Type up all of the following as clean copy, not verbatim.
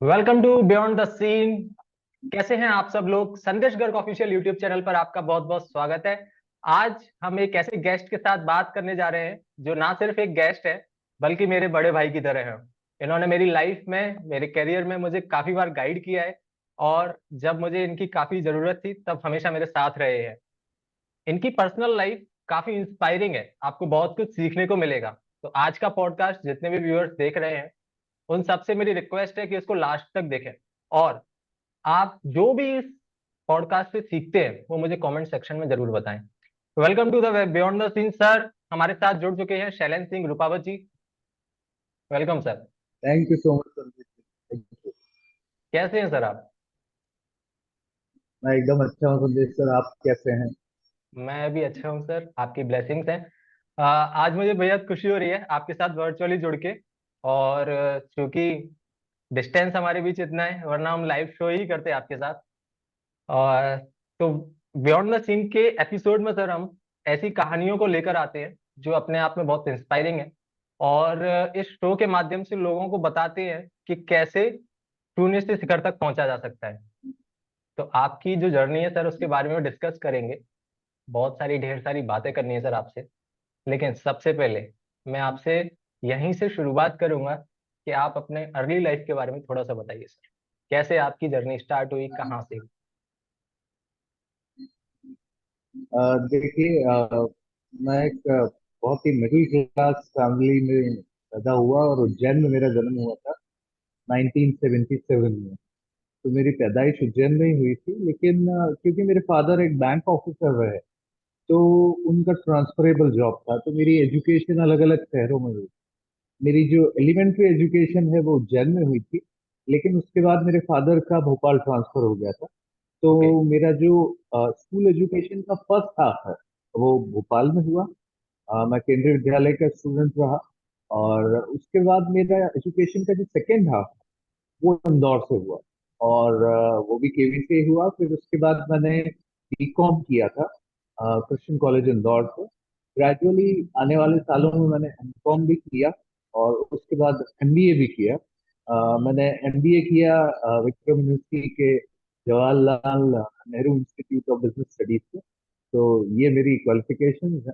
Welcome to beyond the scene. कैसे हैं आप सब लोग? संदेश गर्ग ऑफिशियल यूट्यूब चैनल पर आपका बहुत बहुत स्वागत है। आज हम एक ऐसे गेस्ट के साथ बात करने जा रहे हैं जो ना सिर्फ एक गेस्ट है बल्कि मेरे बड़े भाई की तरह है। इन्होंने मेरी लाइफ में, मेरे करियर में मुझे काफी बार गाइड किया है और जब मुझे इनकी काफी जरूरत थी तब हमेशा मेरे साथ रहे हैं। इनकी पर्सनल लाइफ काफी इंस्पायरिंग है, आपको बहुत कुछ सीखने को मिलेगा। तो आज का पॉडकास्ट जितने भी व्यूअर्स देख रहे हैं उन सबसे मेरी रिक्वेस्ट है कि इसको लास्ट तक देखें और आप जो भी इस पॉडकास्ट से सीखते हैं वो मुझे कमेंट सेक्शन में जरूर बताएं। Welcome to the beyond the scene sir. हमारे साथ जुड़ चुके हैं Shailendra Singh Rupawat ji. Welcome sir. Thank you so much Sandeep ji. Thank you। कैसे हैं सर आप? मैं एकदम अच्छा हूँ संदेश सर, आप कैसे हैं? मैं भी अच्छा हूँ सर, आपकी ब्लेसिंग्स हैं। आज मुझे बेहद खुशी हो रही है आपके साथ वर्चुअली जुड़ के। और चूंकि डिस्टेंस हमारे बीच इतना है वरना हम लाइव शो ही करते आपके साथ। और तो बियॉन्ड द सीन के एपिसोड में सर हम ऐसी कहानियों को लेकर आते हैं जो अपने आप में बहुत इंस्पायरिंग है और इस शो के माध्यम से लोगों को बताते हैं कि कैसे शून्य से शिखर तक पहुंचा जा सकता है। तो आपकी जो जर्नी है सर उसके बारे में डिस्कस करेंगे। बहुत सारी ढेर सारी बातें करनी है सर आपसे। लेकिन सबसे पहले मैं आपसे यहीं से शुरुआत करूंगा कि आप अपने अर्ली लाइफ के बारे में थोड़ा सा बताइए सर। कैसे आपकी जर्नी स्टार्ट हुई, कहाँ से? देखिए, मैं एक बहुत ही मिडिल क्लास फैमिली में पैदा हुआ और उज्जैन में मेरा जन्म हुआ था 1977 में। तो मेरी पैदाइश उज्जैन में ही हुई थी, लेकिन क्योंकि मेरे फादर एक बैंक ऑफिसर रहे, तो उनका ट्रांसफरेबल जॉब था, तो मेरी एजुकेशन अलग अलग शहरों में हुई। मेरी जो एलिमेंट्री एजुकेशन है वो उज्जैन में हुई थी, लेकिन उसके बाद मेरे फादर का भोपाल ट्रांसफर हो गया था। तो ओके। मेरा जो स्कूल एजुकेशन का फर्स्ट हाफ है वो भोपाल में हुआ। मैं केंद्रीय विद्यालय का स्टूडेंट रहा। और उसके बाद मेरा एजुकेशन का जो सेकेंड हाफ वो इंदौर से हुआ। और वो भी केवी से ही हुआ। फिर उसके बाद मैंने बीकॉम किया था क्रिश्चियन कॉलेज इंदौर से। ग्रेजुअली आने वाले सालों में मैंने एमकॉम भी किया और उसके बाद एमबीए भी किया। मैंने एमबीए किया विक्रम यूनिवर्सिटी के Jawaharlal Nehru institute of business studies से। तो ये मेरी क्वालिफिकेशन है।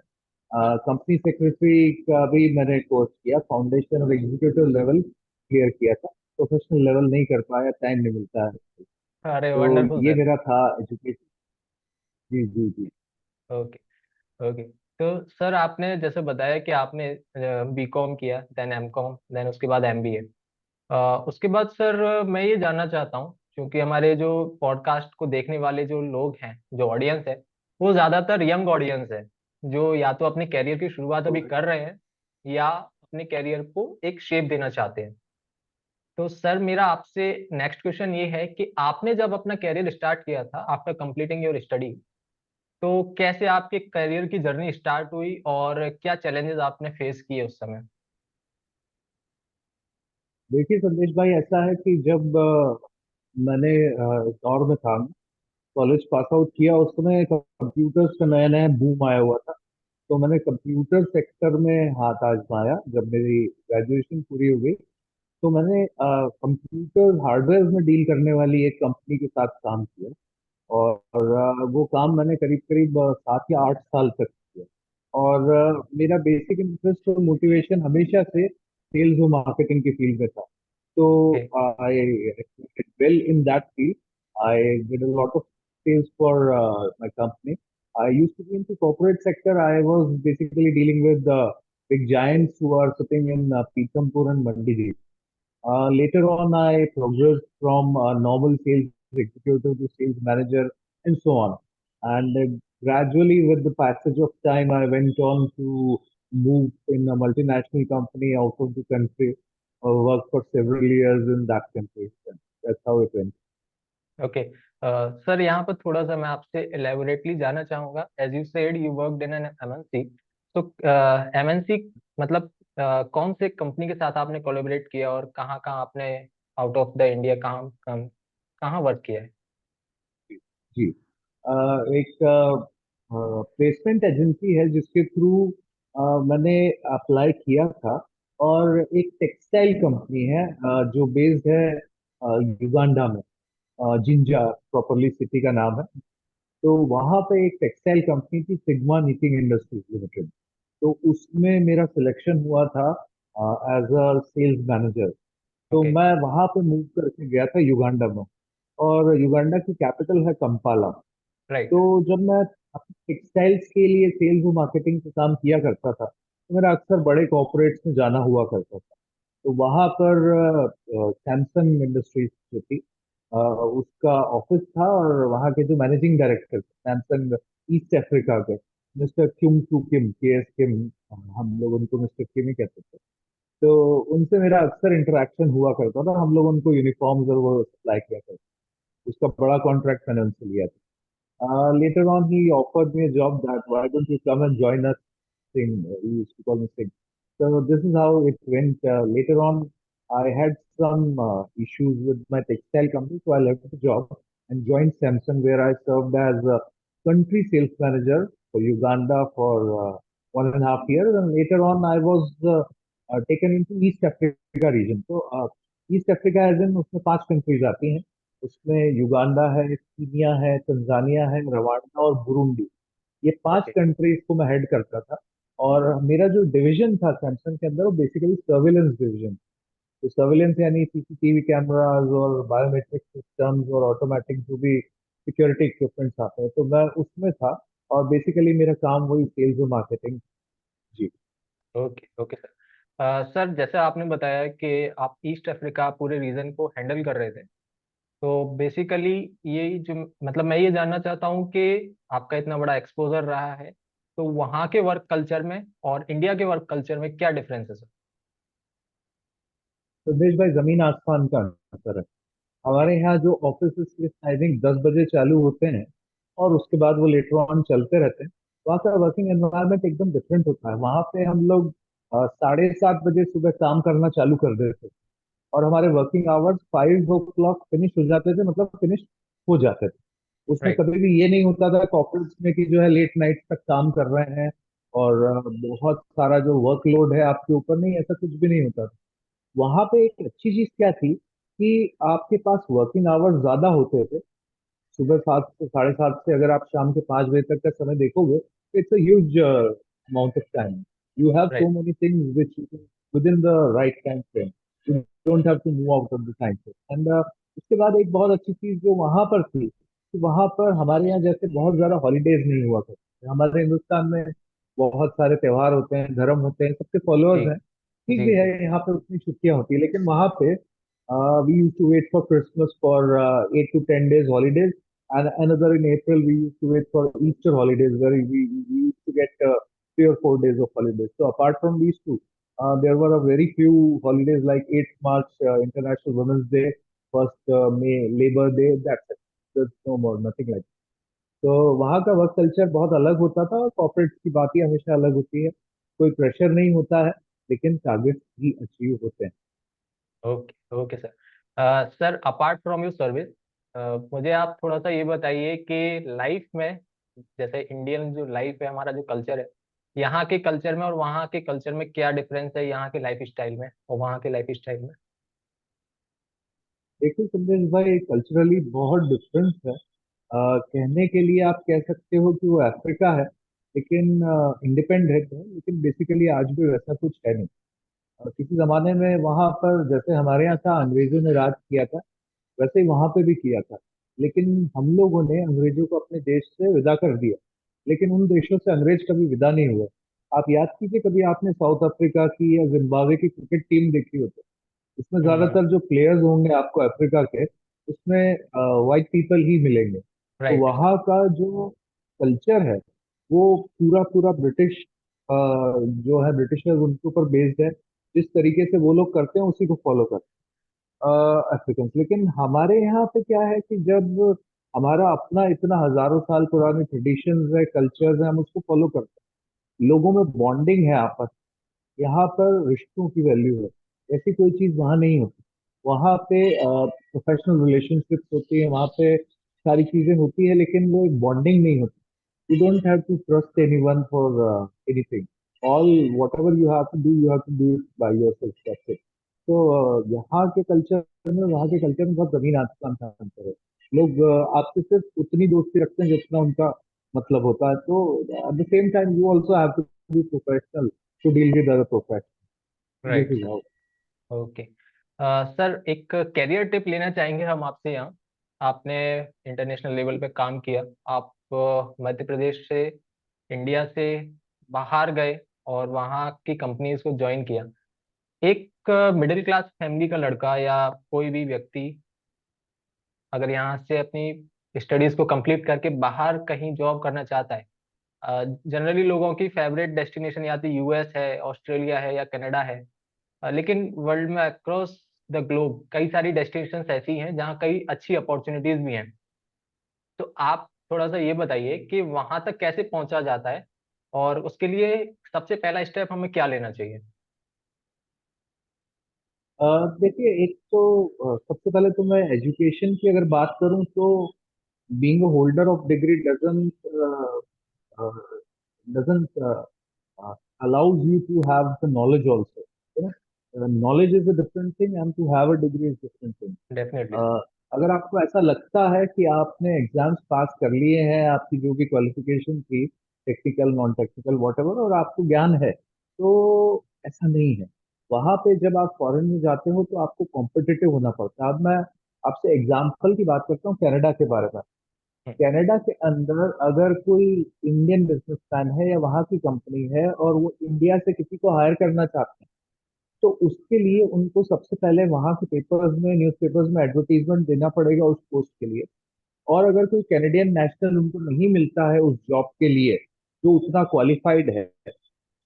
कंपनी सेक्रेटरी का भी मैंने कोर्स किया, फाउंडेशन और एग्जीक्यूटिव लेवल क्लियर किया था। प्रोफेशनल लेवल नहीं कर पाया, टाइम नहीं मिलता है। अरे तो वंडरफुल ये सर। मेरा था एजुकेशन। जी जी जी। ओके। ओके। तो सर आपने जैसे बताया कि आपने बीकॉम किया, देन एमकॉम, देन उसके बाद एमबीए। उसके बाद सर मैं ये जानना चाहता हूँ क्योंकि हमारे जो पॉडकास्ट को देखने वाले जो लोग हैं, जो ऑडियंस है, वो ज्यादातर यंग ऑडियंस है जो या तो अपने कैरियर की शुरुआत अभी कर रहे हैं या अपने कैरियर को एक शेप देना चाहते हैं। तो सर मेरा आपसे नेक्स्ट क्वेश्चन ये है कि आपने जब अपना कैरियर स्टार्ट किया था आफ्टर कंप्लीटिंग योर स्टडी, तो कैसे आपके करियर की जर्नी स्टार्ट हुई और क्या चैलेंजेस आपने फेस किए उस समय? देखिए संदेश भाई, ऐसा है कि जब मैंने इस दौर में था, कॉलेज पास आउट किया, उस समय कंप्यूटर्स का नया नया बूम आया हुआ था। तो मैंने कंप्यूटर सेक्टर में हाथ आजमाया जब मेरी ग्रेजुएशन पूरी हो गई। तो मैंने कंप्यूटर हार्डवेयर में डील करने वाली एक कंपनी के साथ काम किया। और वो काम मैंने करीब करीब 7 या 8 साल तक किया। और मेरा बेसिक इंटरेस्ट और मोटिवेशन हमेशा से सेल्स और मार्केटिंग की फील्ड में था। तो okay. I well in that field. I did a lot of sales for my company. I used to be into corporate sector. I was basically dealing with the big giants who are sitting in Pithampur and Mandideep. Later on, I progressed from normal sales executive to sales manager and so on. And gradually, with the passage of time, I went on to move in a multinational company out of the country, work for several years in that country. That's how it went. Okay. Sir यहाँ पर थोड़ा सा मैं आपसे elaborately जानना चाहूंगा। As you said you worked in an MNC. तो MNC मतलब कौन से कंपनी के साथ आपने कोलैबोरेट किया और कहाँ कहाँ आपने आउट ऑफ द इंडिया कहाँ कहाँ कहाँ वर्क किया है? जी। एक प्लेसमेंट एजेंसी है जिसके थ्रू मैंने अप्लाई किया था। और एक टेक्सटाइल कंपनी है जो बेस्ड है युगांडा में, जिंजा प्रॉपरली सिटी का नाम है। तो वहां पे एक टेक्सटाइल कंपनी थी, सिग्मा निटिंग इंडस्ट्रीज लिमिटेड। तो उसमें मेरा सिलेक्शन हुआ था एज अ सेल्स मैनेजर। तो ओके। मैं वहां पे मूव करके गया था युगांडा में। और युगांडा की कैपिटल है कंपाला। राइट। तो जब मैं टेक्सटाइल्स के लिए सेल्स और मार्केटिंग का काम किया करता था, तो मेरा अक्सर बड़े कॉर्पोरेट्स में जाना हुआ करता था। तो वहां पर सैमसंग इंडस्ट्रीज जो थी, उसका ऑफिस था। और वहाँ के जो managing director Samsung east Africa के, मिस्टर क्यूम टू किम, के एस किम, हम लोग उनको मिस्टर किम ही कहते थे। तो उनसे मेरा अक्सर इंटरेक्शन हुआ करता था। हम लोग उनको यूनिफॉर्म्स और वो सप्लाई किया करते। उसका बड़ा कॉन्ट्रैक्ट मैंने उनसे लिया था। Later on, he offered me a job that why don't you come and join us? Sing. He used to call me Sing. So this is how it went. Later on, I had some issues with my textile company, so I left the job and joined Samsung, where I served as a country sales manager for Uganda for 1.5 years. And later on, I was taken into East Africa region. So East Africa as in उसमें 5 countries आती हैं। उसमें Uganda है, Kenya है, Tanzania है, Rwanda और Burundi. ये पांच ओके। कंट्रीज को मैं हेड करता था। और मेरा जो डिवीजन था सैमसंग के अंदर, वो बेसिकली सर्विलेंस डिवीजन। तो सर्विलेंस यानी सीसीटीवी कैमराज और बायोमेट्रिक सिस्टम्स और ऑटोमेटिक जो भी सिक्योरिटी इक्विपमेंट्स आते हैं, तो मैं उसमें था। और बेसिकली मेरा काम वही सेल्स और मार्केटिंग। जी। ओके। Okay sir. सर, जैसे आपने बताया कि आप ईस्ट अफ्रीका पूरे रीजन को हैंडल कर रहे थे, तो बेसिकली ये जो मतलब मैं ये जानना चाहता हूँ कि आपका इतना बड़ा एक्सपोजर रहा है, तो वहाँ के वर्क कल्चर में और इंडिया के वर्क कल्चर में क्या डिफरेंस है सर? तो देश भाई, जमीन आसमान का अंतर है। हमारे यहाँ जो ऑफिस आई थिंक 10 बजे चालू होते हैं, और उसके बाद वो लेटर ऑन चलते रहते हैं। वहाँ का वर्किंग एनवायरनमेंट एकदम डिफरेंट होता है। वहाँ पे हम लोग 7:30 बजे सुबह काम करना चालू कर देते थे। और हमारे वर्किंग आवर्स 5 o'clock फिनिश हो जाते थे, मतलब फिनिश हो जाते थे। उसमें राइट। कभी भी ये नहीं होता था कॉर्पोरेट्स में कि जो है लेट नाइट तक काम कर रहे हैं और बहुत सारा जो वर्कलोड है आपके ऊपर, नहीं, ऐसा कुछ भी नहीं होता था। वहां पे एक अच्छी चीज क्या थी कि आपके पास वर्किंग आवर्स ज्यादा होते थे। सुबह 7 से 7:30 से अगर आप शाम के 5 बजे तक का समय देखोगे, it's a huge amount of time. You have so right. Many things which within the right time frame. You don't have to move out of the time frame. And उसके बाद एक बहुत अच्छी चीज जो वहां पर थी कि वहां पर हमारे यहाँ जैसे बहुत ज्यादा हॉलीडेज नहीं हुआ करते। हमारे हिंदुस्तान में बहुत सारे त्योहार होते हैं, धर्म होते हैं, सबके जी। फॉलोअर्स हैं। ठीक जी। भी है, जी। यहाँ पे उतनी छुट्टियां होती है, लेकिन वहां पे we used to wait for Christmas for 8 to 10 days holidays, and another in April we used to wait for Easter holidays, where we used to get 3 or 4 days of holidays. So apart from these two, there were a very few holidays like 8th March, International Women's Day, 1st May, Labor Day. That's it. There's no more, nothing like that. तो वहाँ का work culture बहुत अलग होता था, और corporate की बात ही हमेशा अलग होती है। कोई प्रेशर नहीं होता है, लेकिन टारगेट भी अचीव होते हैं। Okay. Okay sir. Sir, apart from your service, मुझे आप थोड़ा सा ये बताइए कि लाइफ में, जैसे इंडियन जो लाइफ है, हमारा जो कल्चर है, यहाँ के कल्चर में और वहाँ के कल्चर में क्या डिफरेंस है, यहाँ के लाइफ स्टाइल में और वहाँ के लाइफ स्टाइल में? देखिए संदेश भाई, कल्चरली बहुत डिफरेंस है। कहने के लिए आप कह सकते हो कि वो अफ्रीका है, लेकिन इंडिपेंडेंट है, लेकिन बेसिकली आज भी वैसा कुछ है नहीं। किसी जमाने में वहां पर जैसे हमारे यहाँ था, अंग्रेजों ने राज किया था, वैसे ही वहां पे भी किया था। लेकिन हम लोगों ने अंग्रेजों को अपने देश से विदा कर दिया, लेकिन उन देशों से अंग्रेज कभी विदा नहीं हुआ। आप याद कीजिए, कभी आपने साउथ अफ्रीका की या जिम्बाब्वे की क्रिकेट टीम देखी हो तो उसमें हम्म। ज्यादातर जो प्लेयर्स होंगे आपको अफ्रीका के, उसमें वाइट पीपल ही मिलेंगे। तो राइट। वहाँ का जो कल्चर है, वो पूरा पूरा ब्रिटिश, जो है ब्रिटिशर्स उनके ऊपर बेस्ड है। जिस तरीके से वो लोग करते हैं उसी को फॉलो करते हैं अफ्रीकन। लेकिन हमारे यहाँ पे क्या है कि जब हमारा अपना इतना हजारों साल पुराने ट्रेडिशंस है, कल्चर्स है, हम उसको फॉलो करते हैं। लोगों में बॉन्डिंग है आपस। यहाँ पर रिश्तों की वैल्यू है, ऐसी कोई चीज वहाँ नहीं होती। वहाँ पे प्रोफेशनल रिलेशनशिप्स होती है, वहाँ पे सारी चीजें होती है, लेकिन वो एक बॉन्डिंग नहीं होती। You don't have to trust anyone for anything. All whatever you have to do, you have to do it by yourself. That's it. तो यहाँ के कल्चर में वहाँ के कल्चर में बहुत जमीन आसमान का अंतर है। लोग आपसे सिर्फ उतनी दोस्ती रखते हैं जितना उनका मतलब होता है। तो at the same time you also have to be professional to deal with other professional. This right is sir. How. Okay. Sir एक कैरियर टिप लेना चाहेंगे हम आपसे यहाँ। आपने इंटरनेशनल लेवल पे काम किया। आप मध्य प्रदेश से, इंडिया से बाहर गए और वहाँ की कंपनीज को ज्वाइन किया। एक मिडिल क्लास फैमिली का लड़का या कोई भी व्यक्ति अगर यहाँ से अपनी स्टडीज को कंप्लीट करके बाहर कहीं जॉब करना चाहता है, जनरली लोगों की फेवरेट डेस्टिनेशन या तो यूएस है, ऑस्ट्रेलिया है या कनाडा है। लेकिन वर्ल्ड में अक्रॉस द ग्लोब कई सारी डेस्टिनेशंस ऐसी हैं जहाँ कई अच्छी अपॉर्चुनिटीज भी हैं। तो आप थोड़ा सा ये बताइए कि वहां तक कैसे पहुंचा जाता है और उसके लिए सबसे पहला स्टेप हमें क्या लेना चाहिए। देखिए, एक तो सबसे पहले तो मैं एजुकेशन की अगर बात करूं तो being a holder of degree doesn't allows you to have the knowledge also. You know, knowledge is a different thing and to have a degree is different thing. Definitely sir. uh, अगर आपको ऐसा लगता है कि आपने exams पास कर लिए हैं, आपकी जो भी क्वालिफिकेशन थी, technical non technical what ever, और आपको ज्ञान है, तो ऐसा नहीं है। वहां पे जब आप फॉरेन में जाते हो तो आपको कॉम्पिटिटिव होना पड़ता है। अब मैं आपसे एग्जाम्पल की बात करता हूँ कनाडा के बारे में। हम्म, कनाडा के अंदर अगर कोई इंडियन बिजनेसमैन है या वहाँ की कंपनी है और वो इंडिया से किसी को हायर करना चाहते हैं, तो उसके लिए उनको सबसे पहले वहाँ के पेपर्स में, न्यूज़पेपर्स में एडवर्टीजमेंट देना पड़ेगा उस पोस्ट के लिए। और अगर कोई कैनेडियन नेशनल उनको नहीं मिलता है उस जॉब के लिए जो उतना क्वालिफाइड है,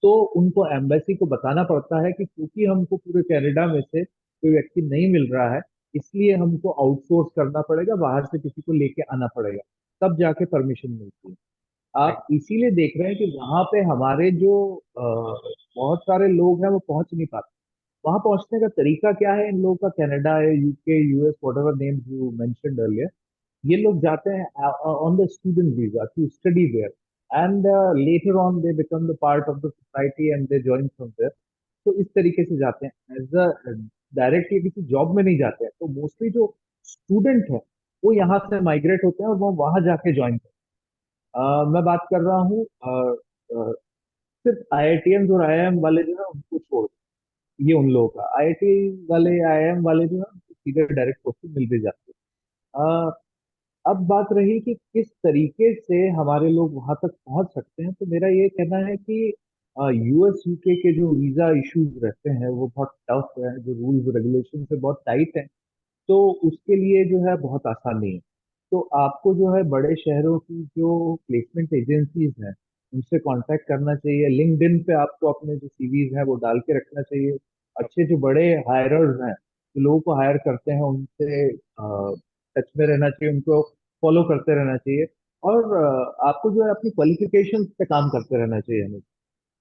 तो उनको एम्बेसी को बताना पड़ता है कि क्योंकि हमको पूरे कनाडा में से कोई व्यक्ति नहीं मिल रहा है, इसलिए हमको आउटसोर्स करना पड़ेगा, बाहर से किसी को लेके आना पड़ेगा, तब जाके परमिशन मिलती है। राइट। आप इसीलिए देख रहे हैं कि वहां पे हमारे जो बहुत सारे लोग हैं वो पहुंच नहीं पाते। वहां पहुंचने का तरीका क्या है इन लोगों का? कनाडा है, UK, US, whatever names you mentioned earlier, ये लोग जाते हैं on the student visa to study there, and later on they become the part of the society and they join from there. तो इस तरीके से जाते हैं, एज अ डायरेक्टली किसी जॉब में नहीं जाते हैं। तो मोस्टली जो स्टूडेंट है वो यहाँ से माइग्रेट होते हैं और वो वहां जाके ज्वाइन करते हैं। मैं बात कर रहा हूँ सिर्फ आईआईटीएम और आईआईएम वाले जो है उनको छोड़ के। ये उन लोगों का आईआईटी वाले, आईआईएम वाले जो है उनको सीधे डायरेक्ट पोस्टिंग मिल भी जाती है। अब बात रही कि किस तरीके से हमारे लोग वहां तक पहुंच सकते हैं, तो मेरा ये कहना है कि यूएस यूके के जो वीजा इश्यूज रहते हैं वो बहुत टफ है, जो रूल्स रेगुलेशन है बहुत टाइट है। तो उसके लिए जो है बहुत आसान नहीं है। तो आपको जो है बड़े शहरों की जो प्लेसमेंट एजेंसीज हैं उनसे कांटेक्ट करना चाहिए। लिंक्डइन पे आपको अपने जो सीवीज हैं वो डाल के रखना चाहिए। अच्छे जो बड़े हायरर्स हैं जो लोगों को हायर करते हैं उनसे टच में रहना चाहिए, उनको फॉलो करते रहना चाहिए। और आपको जो है अपनी क्वालिफिकेशन पे काम करते रहना चाहिए हमें।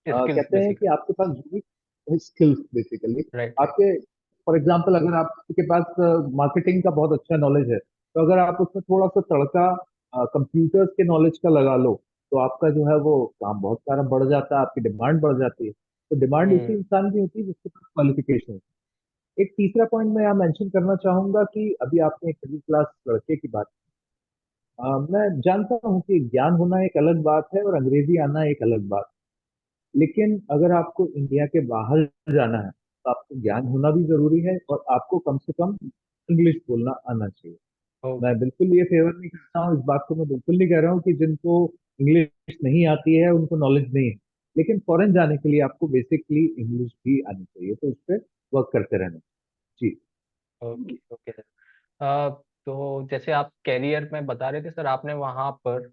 स्किल्स कहते हैं कि बेसिकली। आपके पास जो भी स्किल्स बेसिकली राइट राइट। आपके, फॉर एग्जाम्पल अगर आपके पास मार्केटिंग का बहुत अच्छा नॉलेज है, तो अगर आप उसमें थोड़ा सा तड़का कंप्यूटर्स के नॉलेज का लगा लो, तो आपका जो है वो काम बहुत सारा बढ़ जाता है, आपकी डिमांड बढ़ जाती है। तो डिमांड उसी हम्म। इंसान की होती है जिसके पास क्वालिफिकेशन है। एक तीसरा पॉइंट मैं यहाँ मेंशन करना चाहूंगा कि अभी आपने एक मिडिल क्लास लड़के की बात की। मैं जानता हूँ कि ज्ञान होना एक अलग बात है और अंग्रेजी आना एक अलग बात है। लेकिन अगर आपको इंडिया के बाहर जाना है तो आपको ज्ञान होना भी जरूरी है और आपको कम से कम इंग्लिश बोलना आना चाहिए। मैं ओके। बिल्कुल ये फेवर नहीं करता हूँ, इस बात को मैं बिल्कुल नहीं कह रहा हूँ कि जिनको इंग्लिश नहीं आती है उनको नॉलेज नहीं है। लेकिन फॉरेन जाने के लिए आपको बेसिकली इंग्लिश भी आनी चाहिए, तो उस पर वर्क करते रहना चाहिए। जी। Okay okay sir. तो जैसे आप कैरियर में बता रहे थे सर, आपने वहां पर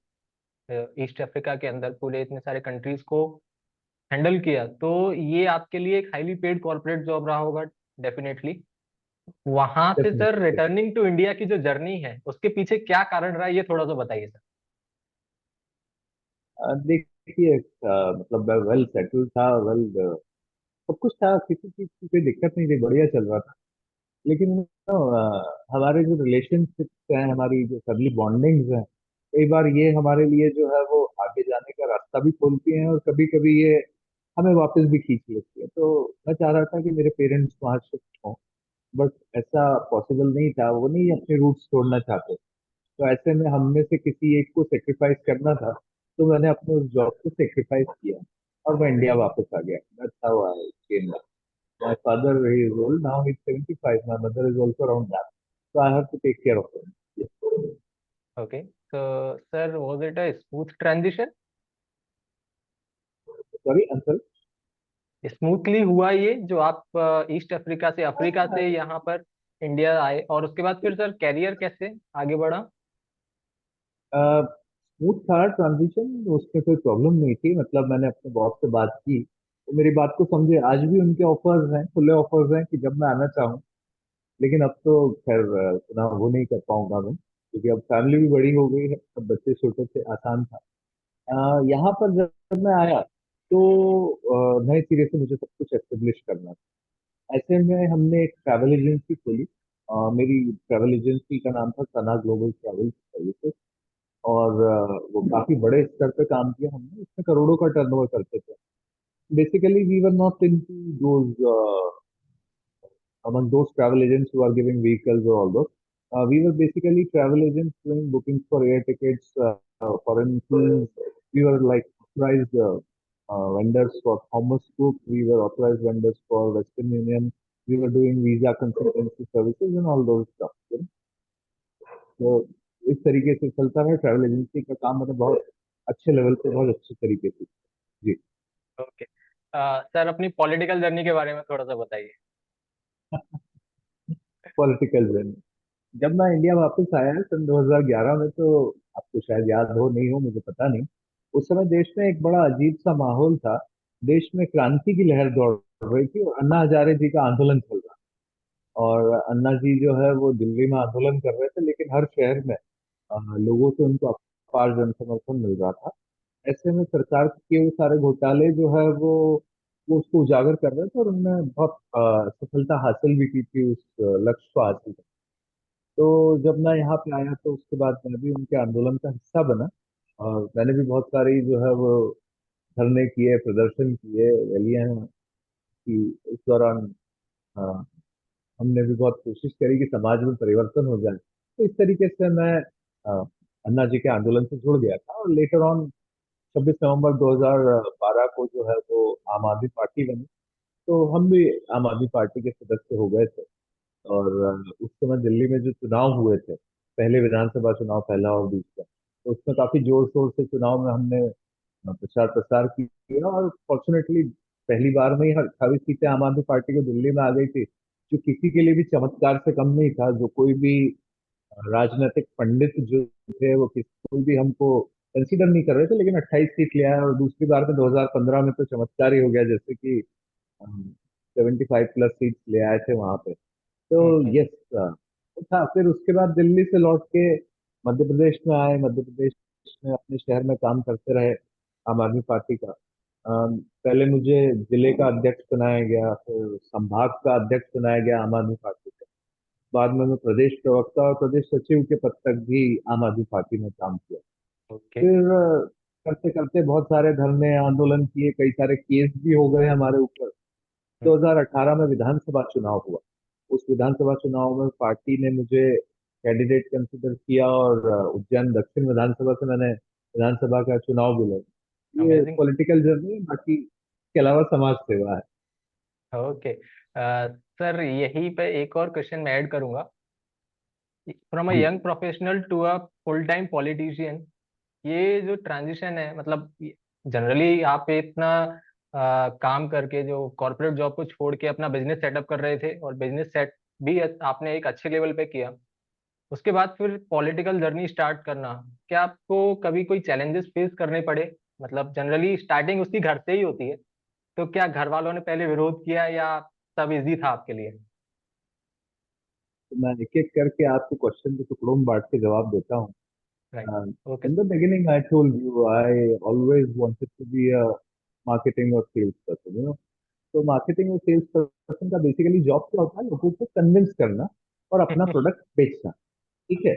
ईस्ट अफ्रीका के अंदर पूरे इतने सारे कंट्रीज को हैंडल किया, तो ये आपके लिए एक हाईली पेड कॉर्पोरेट जॉब रहा होगा डेफिनेटली। वहां से sir definitely. Returning to India की जो जर्नी है उसके पीछे क्या कारण रहा है, ये थोड़ा सा बताइए सर। देखिए, मतलब वेल सेटल था, वेल सब कुछ था, किसी चीज की कोई दिक्कत नहीं थी, बढ़िया चल रहा था। लेकिन हमारे जो रिलेशनशिप्स हैं, हमारी जो फैमिली बॉन्डिंग्स हैं, कई बार ये हमारे लिए जो है वो आगे जाने का रास्ता भी खोलती हैं और कभी कभी ये हमें वापस भी खींच लेती है। तो मैं चाह रहा था कि मेरे पेरेंट्स वहाँ शिफ्ट हों, बट ऐसा पॉसिबल नहीं था, वो नहीं अपने रूट्स छोड़ना चाहते। तो ऐसे में हम में से किसी एक को सेक्रीफाइस करना था, तो मैंने अपने उस जॉब को सेक्रीफाइस किया और मैं इंडिया वापस आ गया। That's how I came back. My father he is old now, he is 75, my mother is also around that, so I have to take care of him. Okay, तो sir was it a smooth transition? Sorry, uncle. Smoothly हुआ ये जो आप east Africa से Africa से यहाँ पर India आए, और उसके बाद फिर सर कैरियर कैसे आगे बढ़ा? स्मूथ था ट्रांजिशन, उसमें कोई प्रॉब्लम नहीं थी। मतलब मैंने अपने बॉस से बात की, तो मेरी बात को समझे। आज भी उनके ऑफर्स हैं, खुले ऑफर्स हैं कि जब मैं आना चाहूँ। लेकिन अब तो खैर उतना वो नहीं कर पाऊंगा मैं, क्योंकि अब फैमिली भी बड़ी हो गई है, अब बच्चे छोटे थे, आसान था। यहाँ पर जब मैं आया तो नए सिरे से मुझे सब कुछ एस्टेब्लिश करना था। ऐसे में हमने एक ट्रैवल एजेंसी खोली। मेरी ट्रैवल एजेंसी का नाम था सना ग्लोबल ट्रैवल सर्विसेज। और वो काफी बड़े स्तर पे काम किया हमने, इसमें करोड़ों का टर्नओवर करते थे। Basically we were not into those among those travel agents who are giving vehicles or all those. We were basically travel agents doing bookings for air tickets, foreign films. We were like authorized vendors for Thomas Cook. We were authorized vendors for Western Union. We were doing visa consultancy services and all those stuff. You know? तो इस तरीके से चलता है travel agency का काम। मैंने बहुत अच्छे लेवल पे, बहुत अच्छे तरीके से। जी। ओके, सर अपनी पॉलिटिकल जर्नी के बारे में थोड़ा सा बताइए। पॉलिटिकल जर्नी, जब मैं इंडिया वापस आया सन 2011 में, तो आपको शायद याद हो नहीं हो, मुझे पता नहीं। उस समय देश में एक बड़ा अजीब सा माहौल था। देश में क्रांति की लहर दौड़ रही थी और अन्ना हजारे जी का आंदोलन चल रहा। और अन्ना जी जो है वो दिल्ली में आंदोलन कर रहे थे, लेकिन हर शहर में लोगों से उनको अपार जन समर्थन मिल रहा था। ऐसे में सरकार के वो सारे घोटाले जो है वो उसको उजागर कर रहे थे, और उन्होंने बहुत सफलता हासिल भी की थी उस लक्ष्य को हासिल। तो जब मैं यहाँ पे आया तो उसके बाद मैं भी उनके आंदोलन का हिस्सा बना। और मैंने भी बहुत सारी जो है वो धरने किए, प्रदर्शन किए, रैलियां की। इस दौरान अ, हमने भी बहुत कोशिश करी कि समाज में परिवर्तन हो जाए। तो इस तरीके से मैं अन्ना जी के आंदोलन से जुड़ गया था। और लेटर ऑन 26 नवंबर 2012 को जो है वो आम आदमी पार्टी बनी। तो हम भी आम आदमी पार्टी के सदस्य हो गए थे। और उस समय दिल्ली में जो चुनाव हुए थे, पहले विधानसभा चुनाव, पहला और दूसरा, तो उसमें काफी जोर शोर से चुनाव में हमने प्रचार प्रसार किया। और फॉर्चुनेटली पहली बार में ही 28 सीटें आम आदमी पार्टी को दिल्ली में आ गई थी, जो किसी के लिए भी चमत्कार से कम नहीं था। जो कोई भी राजनीतिक पंडित जो थे, वो कोई भी हमको कंसीडर नहीं कर रहे थे, लेकिन 28 सीट ले आए। और दूसरी बार में 2015 में तो चमत्कार ही हो गया, जैसे कि 75+ सीट्स ले आए थे वहां पे। तो हम्म। यस, था। फिर उसके बाद दिल्ली से लौट के मध्य प्रदेश में आए। मध्य प्रदेश में अपने शहर में काम करते रहे आम आदमी पार्टी का। पहले मुझे जिले का अध्यक्ष बनाया गया, फिर संभाग का अध्यक्ष बनाया गया आम आदमी पार्टी का। बाद में मैं प्रदेश प्रवक्ता और प्रदेश सचिव के पद तक भी आम आदमी पार्टी में काम किया। ओके। फिर करते करते बहुत सारे धरने आंदोलन किए, कई सारे केस भी हो गए हमारे ऊपर। 2018 में विधानसभा चुनाव हुआ। उस विधानसभा चुनाव में पार्टी ने मुझे कैंडिडेट कंसिडर किया, और उज्जैन दक्षिण विधानसभा से मैंने विधानसभा का चुनाव भी लड़ा। ये अमेजिंग। पॉलिटिकल जर्नी है। बाकी इसके अलावा समाज सेवा है। ओके, सर यहीं पे एक और क्वेश्चन मैं ऐड करूंगा। फ्रॉम अ जी। Young professional to a full time politician, ये जो ट्रांजिशन है, मतलब जनरली आप इतना काम करके जो कॉर्पोरेट जॉब को छोड़ के अपना बिजनेस सेटअप कर रहे थे, और बिजनेस सेट भी आपने एक अच्छे लेवल पे किया, उसके बाद फिर पॉलिटिकल जर्नी स्टार्ट करना, क्या आपको कभी कोई चैलेंजेस फेस करने पड़े? मतलब जनरली स्टार्टिंग उसकी घर से ही होती है, तो क्या घर वालों ने पहले विरोध किया या सब इजी था आपके लिए? तो मैं एक एक करके आपके क्वेश्चन के टुकड़ों में बांट के जवाब देता हूँ। Right. Okay. In the beginning, I told you I always wanted to be a marketing or sales person. तो मार्केटिंग और सेल्स पर्सन का बेसिकली जॉब क्या होता है? लोगों को कन्विंस करना और अपना प्रोडक्ट बेचना। ठीक है।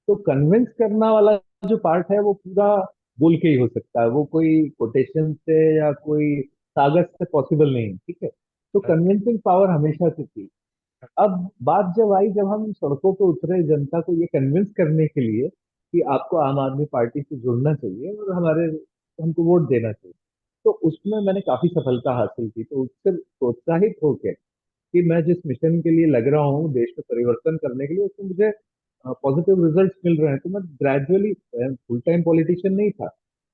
तो कन्विंस करना वाला जो पार्ट है वो पूरा बोल के ही हो सकता है। वो कोई कोटेशन से या कोई कागज से पॉसिबल नहीं है, ठीक है। तो ओके। कन्विंसिंग पावर हमेशा से थी। अब बात जब आई, जब हम सड़कों पे उतरे जनता को ये कन्विंस करने के लिए कि आपको आम आदमी पार्टी से जुड़ना चाहिए और हमारे हमको वोट देना चाहिए, तो उसमें मैंने काफी सफलता हासिल की। तो उससे प्रोत्साहित होकर कि मैं जिस मिशन के लिए लग रहा हूँ देश में परिवर्तन करने के लिए, उसमें मुझे पॉजिटिव रिजल्ट्स मिल रहे हैं, तो मैं ग्रेजुअली, फुल टाइम पॉलिटिशियन नहीं था,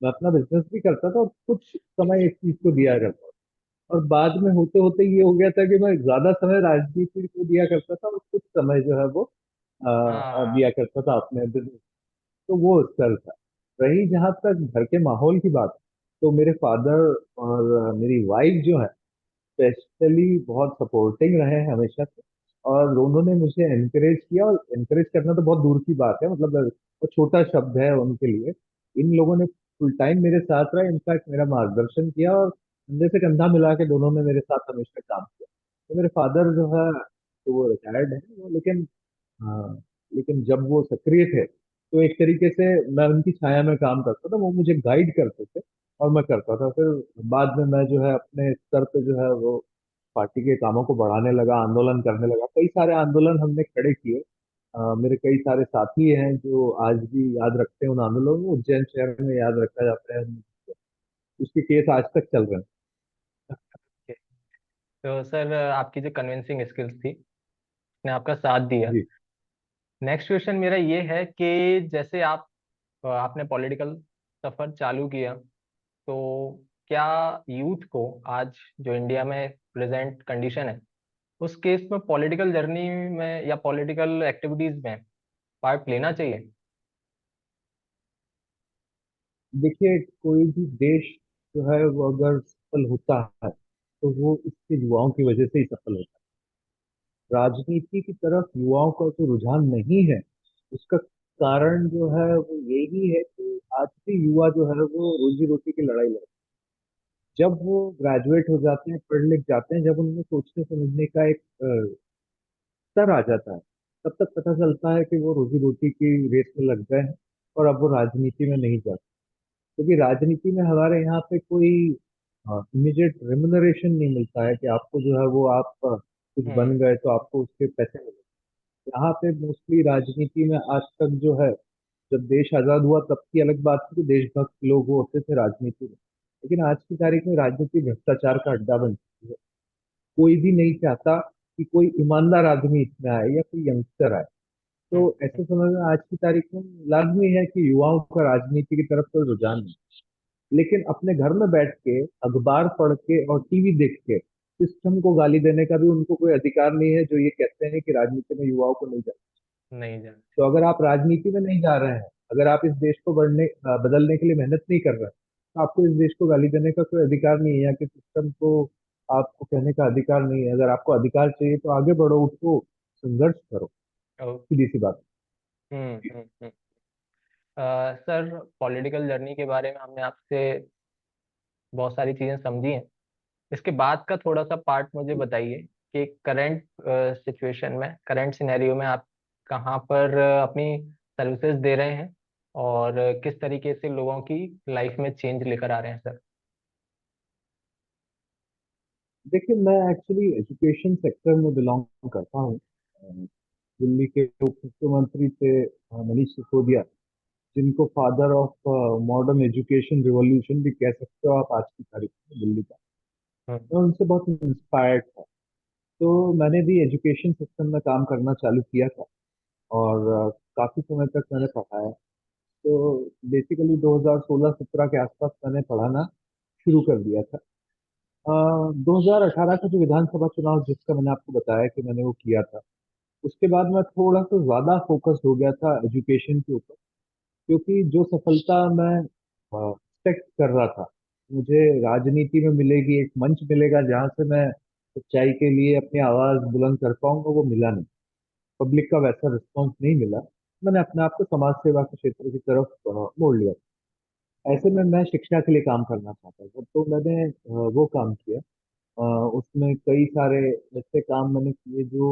मैं अपना बिजनेस भी करता था और कुछ समय इस चीज को दिया करता था। और बाद में होते होते ये हो गया था कि मैं ज्यादा समय राजनीति को दिया करता था और कुछ समय जो है वो हाँ। दिया करता था अपने बिजनेस। तो वो स्तर था। रही जहां तक घर के माहौल की बात, तो मेरे फादर और मेरी वाइफ जो है स्पेशली बहुत सपोर्टिंग रहे हैं हमेशा से। और दोनों ने मुझे एनकरेज किया, और एनकरेज करना तो बहुत दूर की बात है, मतलब वो छोटा शब्द है उनके लिए। इन लोगों ने फुल टाइम मेरे साथ रहा, इनफैक्ट मेरा मार्गदर्शन किया, और कंधे से कंधा मिला के दोनों ने मेरे साथ हमेशा काम किया। तो मेरे फादर जो है, तो वो रिटायर्ड है वो, लेकिन हाँ, लेकिन जब वो सक्रिय थे तो एक तरीके से मैं उनकी छाया में काम करता था, वो मुझे गाइड करते थे और मैं करता था। फिर बाद में मैं जो है अपने स्तर पे जो है वो पार्टी के कामों को बढ़ाने लगा, आंदोलन करने लगा। कई सारे आंदोलन हमने खड़े किए। मेरे कई सारे साथी हैं जो आज भी याद रखते हैं उन आंदोलनों को, उज्जैन शहर में याद रखा जाता है। उसके केस आज तक चल रहे तो सर आपकी जो कन्विंसिंग स्किल्स थी उसने आपका साथ दिया। हैं। नेक्स्ट क्वेश्चन मेरा ये है कि जैसे आपने पॉलिटिकल सफर चालू किया, तो क्या यूथ को आज जो इंडिया में प्रेजेंट कंडीशन है उस केस में पॉलिटिकल जर्नी में या पॉलिटिकल एक्टिविटीज में पार्ट लेना चाहिए? देखिए, कोई भी देश जो है वो अगर सफल होता है तो वो इसके युवाओं की वजह से ही सफल होता है। राजनीति की तरफ युवाओं का जो रुझान नहीं है, उसका कारण जो है वो यही है कि आज के युवा जो है वो रोजी रोटी की लड़ाई लड़ते हैं। जब वो ग्रेजुएट हो जाते हैं, पढ़ लिख जाते हैं, जब उनमें सोचने समझने का एक स्तर आ जाता है, तब तक पता चलता है कि वो रोजी रोटी की रेस में लग गए हैं और अब वो राजनीति में नहीं जाते। क्योंकि राजनीति में हमारे यहाँ पे कोई इमीडिएट रेमुनरेशन नहीं मिलता है कि आपको जो है वो आप कुछ हम्म। बन गए तो आपको उसके पैसे मिले। यहाँ पे मोस्टली राजनीति में आज तक जो है, जब देश आजाद हुआ तब की अलग बात थी कि देशभक्त लोग वो होते थे राजनीति में, लेकिन आज की तारीख में राजनीति भ्रष्टाचार का अड्डा बन चुकी है। कोई भी नहीं चाहता कि कोई ईमानदार आदमी इसमें आए या कोई यंगस्टर आए। तो हम्म। ऐसे समय में आज की तारीख में लाजमी है कि युवाओं का राजनीति की तरफ कोई रुझान नहीं। लेकिन अपने घर में बैठ के अखबार पढ़ के और टीवी देख के सिस्टम को गाली देने का भी उनको कोई अधिकार नहीं है, जो ये कहते हैं कि राजनीति में युवाओं को नहीं जाना। नहीं जानते। तो अगर आप राजनीति में नहीं जा रहे हैं, अगर आप इस देश को बदलने के लिए मेहनत नहीं कर रहे हैं, तो आपको इस देश को गाली देने का कोई अधिकार नहीं है, या कि सिस्टम को आपको कहने का अधिकार नहीं है। अगर आपको अधिकार चाहिए तो आगे बढ़ो, उठो, संघर्ष करो। ओके। सीधी सी बात हम्म। सर पॉलिटिकल जर्नी के बारे में हमने आपसे बहुत सारी चीजें समझी हैं। इसके बाद का थोड़ा सा पार्ट मुझे है। बताइए कि करंट सिचुएशन में, करंट सिनेरियो में आप कहाँ पर अपनी सर्विसेज दे रहे हैं और किस तरीके से लोगों की लाइफ में चेंज लेकर आ रहे हैं सर? देखिए, मैं एक्चुअली एजुकेशन सेक्टर में बिलोंग करता हूँ। दिल्ली के उप मुख्यमंत्री थे मनीष सिसोदिया, जिनको father of modern education revolution भी कह सकते हो आप आज की तारीख में दिल्ली का। हम्म। मैं उनसे बहुत इंस्पायर्ड था। तो मैंने भी एजुकेशन सिस्टम में काम करना चालू किया था, और काफी समय तक मैंने पढ़ाया। तो बेसिकली 2016-17 के आसपास मैंने पढ़ाना शुरू कर दिया था। 2018 का जो विधानसभा चुनाव जिसका मैंने आपको बताया कि मैंने वो किया था, उसके बाद मैं थोड़ा सा ज्यादा फोकस हो गया था एजुकेशन के ऊपर। क्योंकि जो सफलता मैं एक्सपेक्ट कर रहा था मुझे राजनीति में मिलेगी, एक मंच मिलेगा जहां से मैं सच्चाई के लिए अपनी आवाज बुलंद कर पाऊंगा, वो मिला नहीं। पब्लिक का वैसा रिस्पॉन्स नहीं मिला। मैंने अपने आप को समाज सेवा के क्षेत्र की तरफ मोड़ लिया। ऐसे में मैं शिक्षा के लिए काम करना चाहता था, तो मैंने वो काम किया। उसमें कई सारे ऐसे काम मैंने किए जो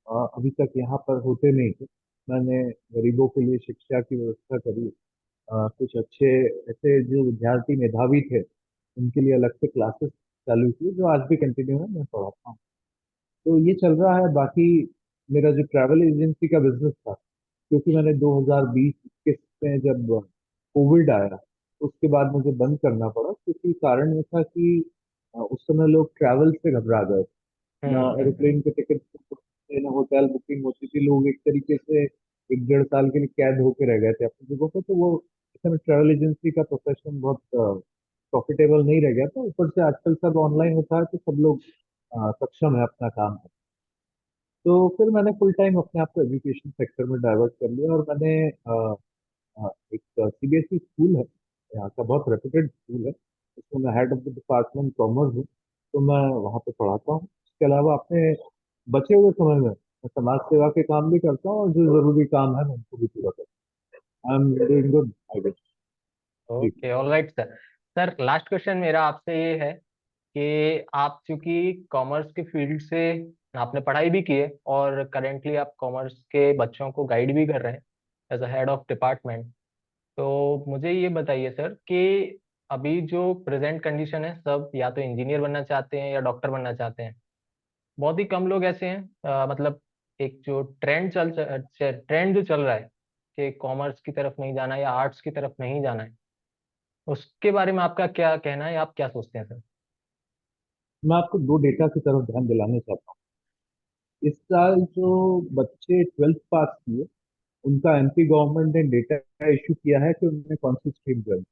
अभी तक यहाँ पर होते नहीं थे। मैंने गरीबों के लिए शिक्षा की व्यवस्था करी। कुछ अच्छे ऐसे जो विद्यार्थी मेधावी थे उनके लिए अलग से क्लासेस चालू की जो आज भी कंटिन्यू है, मैं पढ़ाता हूँ। तो ये चल रहा है। बाकी मेरा जो ट्रैवल एजेंसी का बिजनेस था, क्योंकि मैंने 2020-21 में जब कोविड आया उसके बाद मुझे बंद करना पड़ा, क्योंकि कारण ये था कि उस समय लोग ट्रैवल से घबरा गए। ना हम्म। एरोप्लेन के टिकट ना होटल बुकिंग होती थी। लोग एक तरीके से 1-1.5 साल के लिए कैद होके रह गए थे अपनी जगहों पे। तो वो इस समय ट्रैवल एजेंसी का प्रोफेशन बहुत प्रॉफिटेबल नहीं रह गया था। ऊपर से आजकल सब ऑनलाइन होता है, तो सब लोग सक्षम है अपना काम करने। तो फिर मैंने फुल टाइम अपने आप को एजुकेशन सेक्टर में डाइवर्ट कर लिया, और मैंने एक सीबीएसई स्कूल है, यहाँ का बहुत रेप्यूटेड स्कूल है, उसमें मैं head of the department commerce हूँ। तो मैं वहाँ पे पढ़ाता हूँ। इसके अलावा अपने बचे हुए समय में मैं समाज सेवा के काम भी करता हूँ, और जो जरूरी काम है मैं उनको भी पूरा करता हूँ। I am doing good, I guess. जी। Okay, alright sir. Sir, last question मेरा आपसे ये है कि आप चूंकि कॉमर्स के फील्ड से आपने पढ़ाई भी की है और करेंटली आप कॉमर्स के बच्चों को गाइड भी कर रहे हैं as a head of department, तो मुझे ये बताइए सर कि अभी जो प्रेजेंट कंडीशन है, सब या तो इंजीनियर बनना चाहते हैं या डॉक्टर बनना चाहते हैं। बहुत ही कम लोग ऐसे हैं, मतलब एक जो ट्रेंड जो चल रहा है कि कॉमर्स की तरफ नहीं जाना या आर्ट्स की तरफ नहीं जाना है, उसके बारे में आपका क्या कहना है, आप क्या सोचते हैं सर? मैं आपको दो डेटा की तरफ ध्यान दिलाना चाहता हूँ। इस साल जो बच्चे 12th पास किए, उनका एमपी गवर्नमेंट ने डेटा इशू किया है कि उन्होंने कौन सी स्ट्रीम ज्वाइन।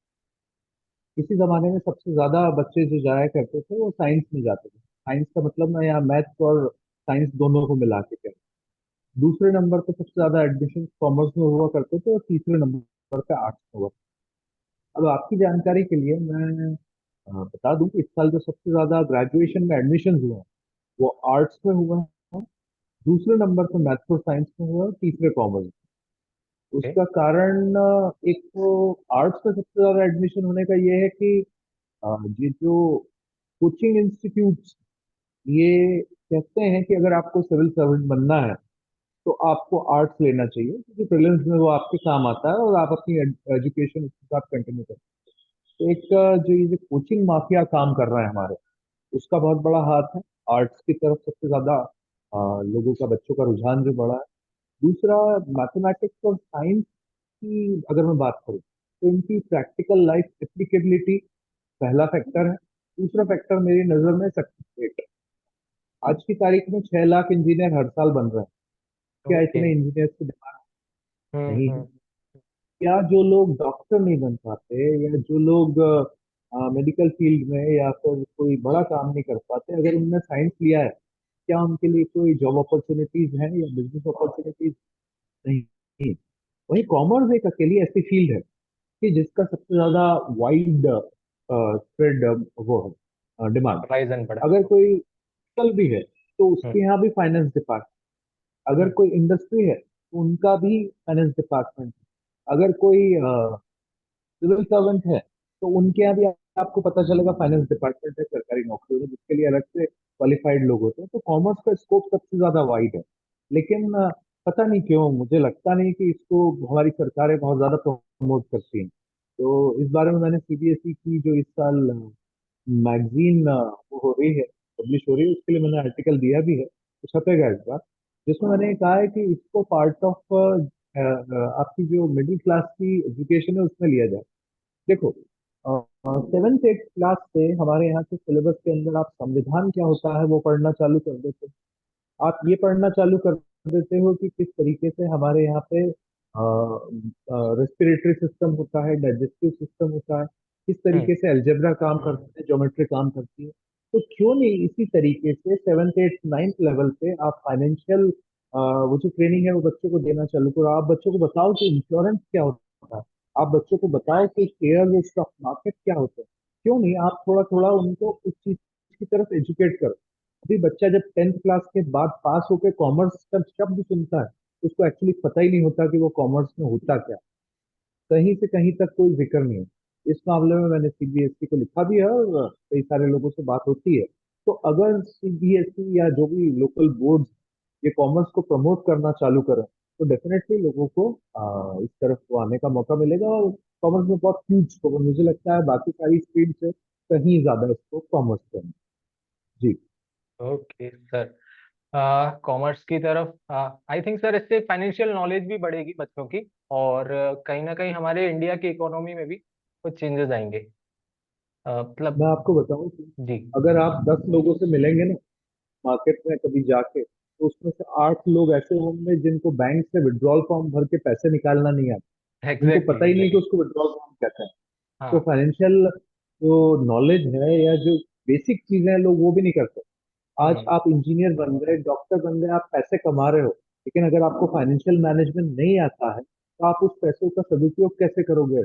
किसी जमाने में सबसे ज्यादा बच्चे जो जाया करते थे वो साइंस में जाते थे। साइंस का मतलब मैं यहाँ मैथ्स और साइंस दोनों को मिला के कह रहा हूँ। दूसरे नंबर पे सबसे ज्यादा एडमिशन कॉमर्स में हुआ करते थे, और तीसरे नंबर पे आर्ट्स में हुआ। अब आपकी जानकारी के लिए मैं बता दूं कि इस साल जो सबसे ज्यादा ग्रेजुएशन में एडमिशन हुए हैं वो आर्ट्स में हुए हैं। दूसरे नंबर पे मैथ्स और साइंस में हुआ है, और तीसरे कॉमर्स। ओके। उसका कारण एक तो आर्ट्स में सबसे ज्यादा एडमिशन होने का ये है कि ये जो कोचिंग इंस्टीट्यूट्स ये कहते हैं कि अगर आपको सिविल सर्वेंट बनना है तो आपको आर्ट्स लेना चाहिए, क्योंकि प्रीलिम्स में वो आपके काम आता है और आप अपनी एजुकेशन उसके साथ कंटिन्यू करते हैं। तो एक जो ये जो कोचिंग माफिया काम कर रहा है हमारे, उसका बहुत बड़ा हाथ है। आर्ट्स की तरफ सबसे ज्यादा लोगों का, बच्चों का रुझान जो बढ़ा है। दूसरा, मैथमेटिक्स और साइंस की अगर मैं बात करूँ तो इनकी प्रैक्टिकल लाइफ एप्लीकेबिलिटी पहला फैक्टर है। दूसरा फैक्टर मेरी नजर में सक्सेस रेट। आज की तारीख में 6 लाख इंजीनियर हर साल बन रहे हैं। क्या ओके। इतने इंजीनियर्स की डिमांड नहीं है? हम्म। क्या जो लोग डॉक्टर नहीं बन पाते, या जो लोग मेडिकल फील्ड में या फिर कोई बड़ा काम नहीं कर पाते, अगर उनने साइंस लिया है, क्या उनके लिए कोई जॉब अपॉर्चुनिटीज हैं या बिजनेस अपॉर्चुनिटीज? नहीं। वही कॉमर्स एक अकेली ऐसी फील्ड है कि जिसका सबसे ज्यादा वाइड स्प्रेड वो है डिमांड। होराइजन पड़ा। अगर कोई कल भी है तो हम्म उसके यहाँ भी फाइनेंस डिपार्टमेंट। अगर हम्म कोई इंडस्ट्री है तो उनका भी फाइनेंस डिपार्टमेंट। अगर कोई सिविल सर्वेंट है तो उनके यहाँ भी आपको पता चलेगा फाइनेंस डिपार्टमेंट है सरकारी नौकरी में, जिसके लिए अलग से क्वालिफाइड लोग होते हैं। तो कॉमर्स का स्कोप सबसे ज्यादा वाइड है। लेकिन पता नहीं क्यों मुझे लगता नहीं कि इसको हमारी सरकारें बहुत ज्यादा प्रमोट करती हैं। तो इस बारे में मैंने सीबीएसई की जो इस साल मैगजीन वो हो रही है, पब्लिश हो रही है, उसके लिए मैंने आर्टिकल दिया भी है, तो छपेगा इस बार, जिसमें मैंने कहा है कि इसको पार्ट ऑफ आपकी जो मिडिल क्लास की एजुकेशन है उसमें लिया जाए। देखो, 7th 8th क्लास से हमारे यहाँ के सिलेबस के अंदर आप संविधान क्या होता है वो पढ़ना चालू कर देते हो। आप ये पढ़ना चालू कर देते हो कि किस तरीके से हमारे यहाँ पे रेस्पिरेटरी सिस्टम होता है, डाइजेस्टिव सिस्टम होता है, किस हम्म तरीके से अलजेब्रा काम करता है, ज्योमेट्री काम करती है। तो क्यों नहीं इसी तरीके से 7th 8th 9th लेवल पे आप फाइनेंशियल वो जो ट्रेनिंग है वो बच्चों को देना चालू करो। आप बच्चों को बताओ कि इंश्योरेंस क्या होता है। आप बच्चों को बताओ कि शेयर स्टॉक मार्केट क्या होता है। क्यों नहीं आप थोड़ा थोड़ा उनको उस चीज की तरफ एजुकेट करो। अभी बच्चा जब 10th क्लास के बाद पास होकर कॉमर्स का शब्द सुनता है, उसको एक्चुअली पता ही नहीं होता कि वो कॉमर्स में होता क्या। कहीं से कहीं तक कोई जिक्र नहीं है। इस मामले में मैंने सीबीएसई को लिखा भी है, और कई सारे लोगों से बात होती है। तो अगर सीबीएसई या जो भी लोकल बोर्ड ये कॉमर्स को प्रमोट करना चालू करें, तो डेफिनेटली लोगों को इस तरफ को आने का मौका मिलेगा। और कॉमर्स में बहुत ह्यूज स्कोप है, मुझे लगता है बाकी सारी स्ट्रीम से कहीं ज्यादा स्कोप कॉमर्स में है। जी। Okay sir. कॉमर्स की तरफ आई थिंक सर इससे फाइनेंशियल नॉलेज भी बढ़ेगी बच्चों की, और कहीं ना कहीं हमारे इंडिया की इकोनॉमी में भी कुछ चेंजेस आएंगे। मतलब। मैं आपको बताऊं कि जी। अगर आप 10 लोगों से मिलेंगे ना मार्केट में कभी जाके, तो उसमें से 8 लोग ऐसे होंगे जिनको बैंक से विड्रॉल फॉर्म भर के पैसे निकालना नहीं आता, जिनको एग्जैक्टली पता ही नहीं कि एग्जैक्टली। उसको विड्रॉल फॉर्म कहते हैं। तो हाँ। फाइनेंशियल जो नॉलेज है या जो बेसिक चीजें हैं लोग वो भी नहीं करते। आज हम्म। आप इंजीनियर बन गए, डॉक्टर बन गए, आप पैसे कमा रहे हो, लेकिन अगर आपको फाइनेंशियल मैनेजमेंट नहीं आता है तो आप उस पैसों का सदुपयोग कैसे करोगे?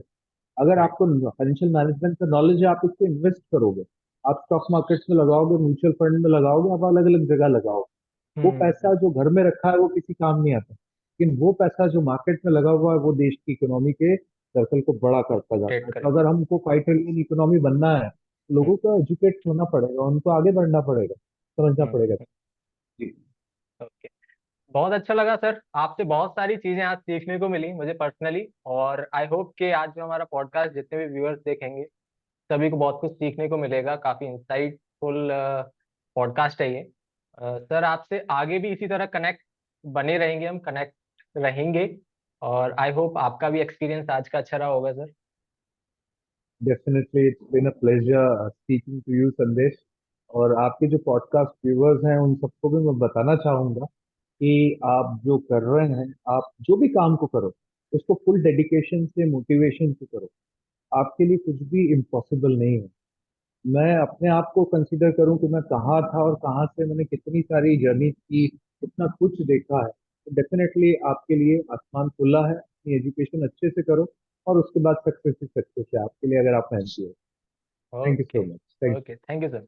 अगर राइट। आपको फाइनेंशियल मैनेजमेंट का नॉलेज है, आप उसको इन्वेस्ट करोगे, आप स्टॉक मार्केट में लगाओगे, म्यूचुअल फंड में लगाओगे, आप अलग अलग जगह लगाओगे। वो पैसा हम्म। जो घर में रखा है वो किसी काम नहीं आता, लेकिन वो पैसा जो मार्केट में लगा हुआ है वो देश की इकोनॉमी के सर्कल को बड़ा करता जाता रोटेट है। तो करेगा। अगर हमको 5 ट्रिलियन इकोनॉमी बनना है, तो लोगों को एजुकेट होना पड़ेगा, उनको आगे बढ़ना पड़ेगा, समझना पड़ेगा। हम्म। जी। ओके। बहुत अच्छा लगा सर, आपसे बहुत सारी चीजें आज सीखने को मिली मुझे पर्सनली, और आई होप कि आज जो हमारा पॉडकास्ट जितने भी व्यूअर्स देखेंगे सभी को बहुत कुछ सीखने को मिलेगा। काफी इंसाइटफुल पॉडकास्ट है ये। सर आपसे आगे भी इसी तरह कनेक्ट बने रहेंगे, हम कनेक्ट रहेंगे, और आई होप आपका भी एक्सपीरियंस आज का अच्छा रहा होगा sir. Definitely it's been a pleasure speaking to you Sandesh. और आपके जो पॉडकास्ट व्यूअर्स हैं उन सबको भी मैं बताना चाहूंगा कि आप जो कर रहे हैं, आप जो भी काम को करो उसको फुल डेडिकेशन से, मोटिवेशन से करो। आपके लिए कुछ भी इम्पॉसिबल नहीं है। मैं अपने आप को कंसिडर करूं कि मैं कहाँ था और कहाँ से मैंने कितनी सारी जर्नी की, कितना कुछ देखा है, तो डेफिनेटली आपके लिए आसमान खुला है। अपनी एजुकेशन अच्छे से करो और उसके बाद सक्सेस ही सक्सेस है आपके लिए, अगर आप मेहनती हो। Thank you okay. So much. Thank okay, thank you sir.